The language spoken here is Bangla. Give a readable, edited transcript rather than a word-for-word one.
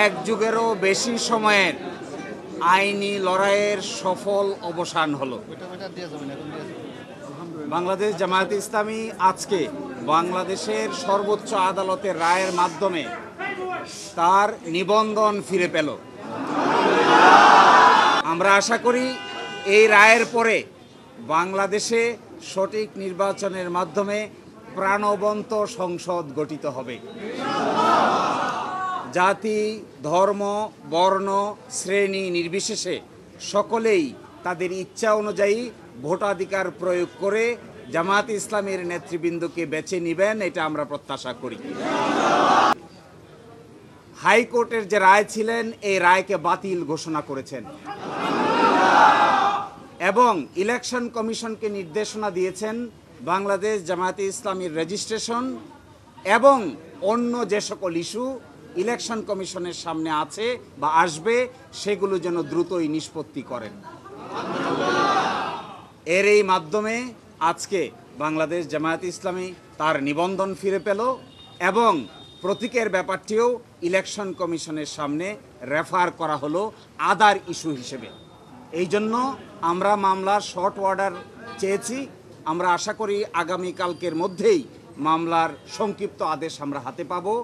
এক যুগেরও বেশি সময়ের আইনি লড়াইয়ের সফল অবসান হলো। বাংলাদেশ জামায়াতে ইসলামী আজকে বাংলাদেশের সর্বোচ্চ আদালতের রায়ের মাধ্যমে তার নিবন্ধন ফিরে পেল। আমরা আশা করি এই রায়ের পরে বাংলাদেশে সঠিক নির্বাচনের মাধ্যমে প্রাণবন্ত সংসদ গঠিত হবে। জাতি, ধর্ম, বর্ণ, শ্রেণী নির্বিশেষে সকলেই তাদের ইচ্ছা অনুযায়ী ভোটাধিকার প্রয়োগ করে জামায়াতে ইসলামের নেতৃবৃন্দকে বেছে নেবেন, এটা আমরা প্রত্যাশা করি। হাইকোর্টের যে রায় ছিলেন এই রায়কে বাতিল ঘোষণা করেছেন এবং ইলেকশন কমিশনকে নির্দেশনা দিয়েছেন বাংলাদেশ জামায়াতে ইসলামীর রেজিস্ট্রেশন এবং অন্য যে সকল ইস্যু ইলেকশন কমিশনের সামনে আছে বা আসবে সেগুলো যেন দ্রুতই নিষ্পত্তি করেন। এর এই মাধ্যমে আজকে বাংলাদেশ জামায়াতে ইসলামী তার নিবন্ধন ফিরে পেল এবং প্রতীকের ব্যাপারটিও ইলেকশন কমিশনের সামনে রেফার করা হলো আদার ইস্যু হিসেবে। এই জন্য আমরা মামলার শর্ট অর্ডার চেয়েছি। আমরা আশা করি আগামীকালকের মধ্যেই মামলার সংক্ষিপ্ত আদেশ আমরা হাতে পাবো।